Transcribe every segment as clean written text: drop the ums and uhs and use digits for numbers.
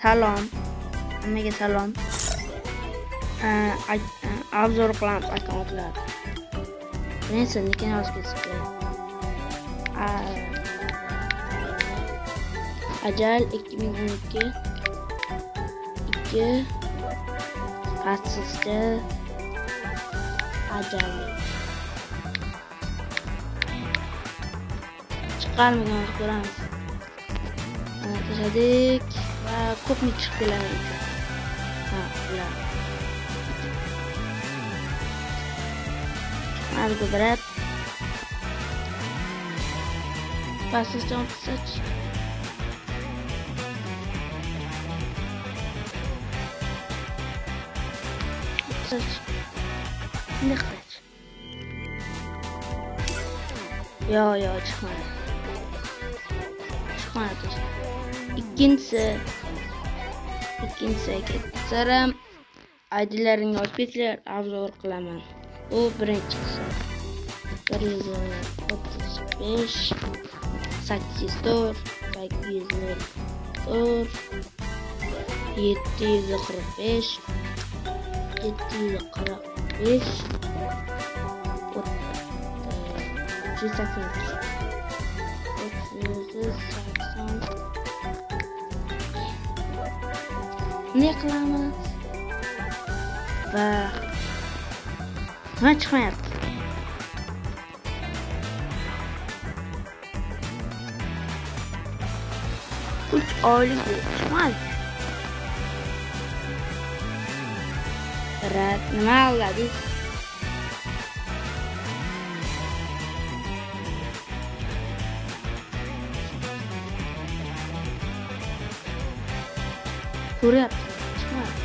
Salom. Hammaga salom. Obzor qilamiz akkauntlar. Neyse, lekin yozib ketibdi. Ajal 2012 2 patsizda ajal chiqarmagan ko'ramiz. Tashadik va ko'pni chiqib keladi. Ular. Hadi ko'rib. Patsiz jump search. Ne kadar? Yo çıkmadı. Çıkmadı. İkincisi geçerim. ID'lerini yozib ketinglar, obzor qilaman. Bu birinchi qism. 135 804 804 745 745 ne qilamiz? Va nima chiqmayapti? Uch oylik chiqmaydi. Nima oladingiz? Ko'ryapti. Chiqmaydi.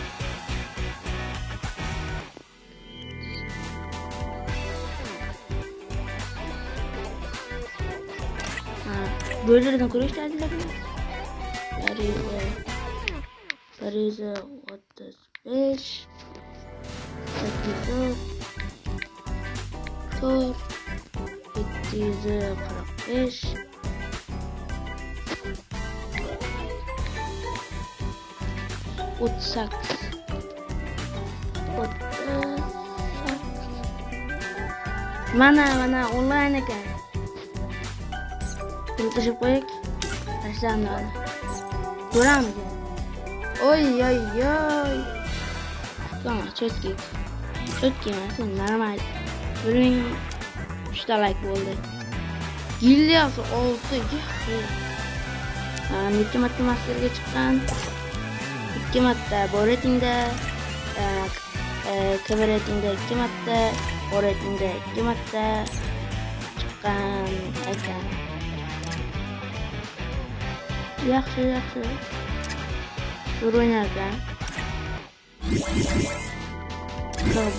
Bu yerlardan ko'rishdingizmi? Ariza 35 804 745 38 mana online ekan. Bunu tashib qo'yik. Tashlanadi. Ko'ramiz. Oy. Tamam, четкий emas, normal. 1003 ta like bo'ldi. Gildiyasi 6 necha marta masterga chiqqan? 2 marta boretingda, coverratingda 2 marta, boretingda 2 marta chiqqan ekan. Yaxshi. Zo'r o'ynarkan.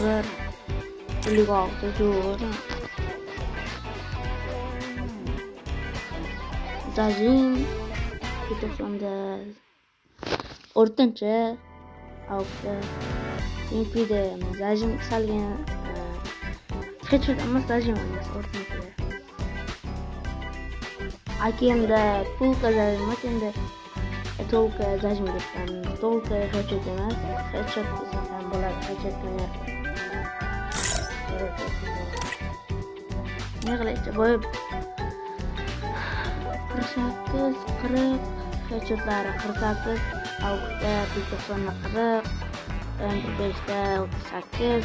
Zo'r. Ligolda zo'r. Zajin ketofanda o'rtancha avtda impide zajin salgan hech emas zajin emas o'rtancha. Akimda pulka zajin emas, endi tolka zajin debman. Tolka hech emas, hech desam bo'ladi, hech emas. Ne qilaychi bo'yib 48 40 hechotlari 48 avgustda 90 40 5da 38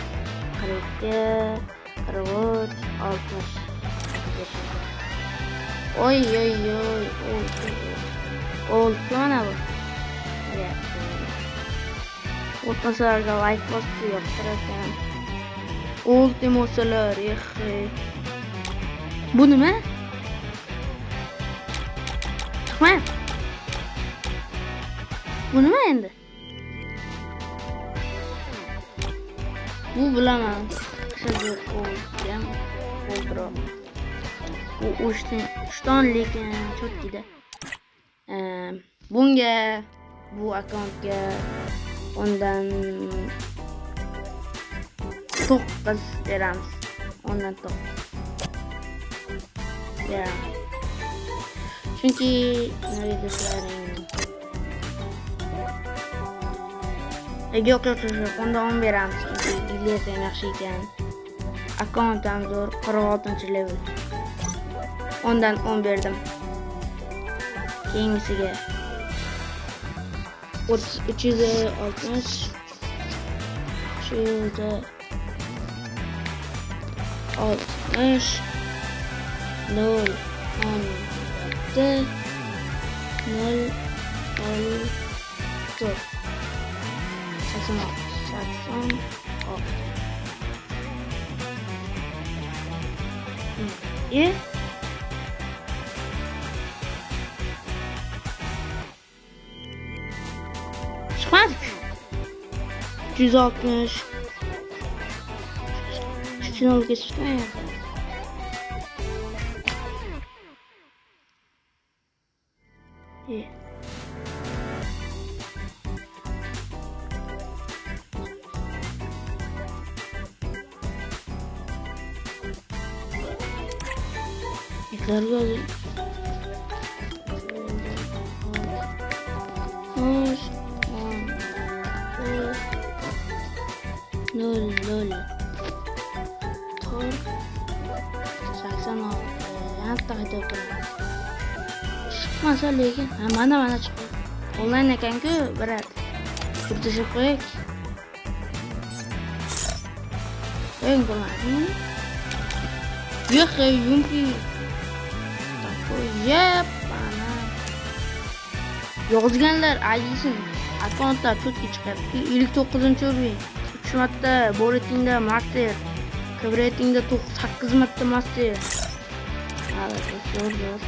42 43 60 oy oldu mana bu. O'tmasalarga like bosib yo'qtir ekan. Ultimosalar bu nima? Chiqmayapti. Bu nima endi? Bu bilaman. Shajir qo'ygan o'ldiroq. Bu ushton lekin cho'tkida. Bunga bu akkauntga ondan 9 beramiz. Ondan 9. Ya. Chunki nima deysizlar? Yo'q, unda 10 beramiz. Ilyas ham yaxshi ekan. Akkaunt ham zo'r, 46-level. Ondan 10 berdim. Keyingisiga 360 Shilda 60 0 10 0 4 86 İyi. Çıkmadık. 160 Şu yolu geçtikten ya. İyi. Ekler geldi. Lol. Tor 86 hatta haydab qo'yamiz. Chiqmasa lekin mana chiqdi. Onlayn ekan-ku, brat. Kirishib qo'yik. Eng bo'ladi. Yo'q, yumki. Yep, ana. Yozganlar aytsin. Akkauntlar to'tga chiqyapti. 59-o'rin. 3 marta boletingda master, kibretingda 8 marta master. Hali zo'r.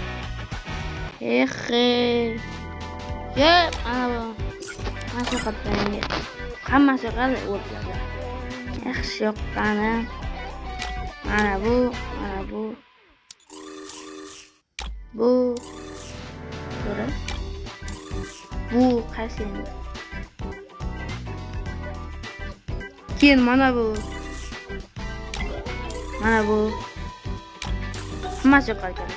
Yep, ana bu. Maslahatlarga. Hammasi qalay o'tadi. Yaxshi yoqqani. Mana bu. Ko'ra. Bu qaysi endi? Keyin mana bu. Hammasi qolgan.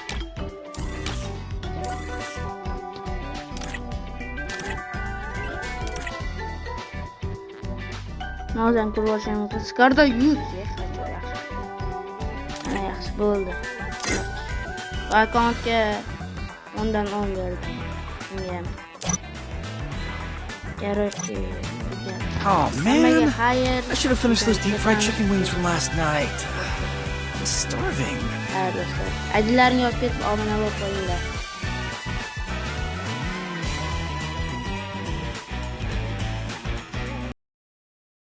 Nozan ko'rishimiz Skarda 100 yaxshi. Ana yaxshi bo'ldi. Akkauntga ondan 10 berdim. Oh man, I should have finished those deep fried chicken wings from last night. I'm starving. Do'stlar, adlarini yozib ketib, obuna bo'lib qo'yinglar.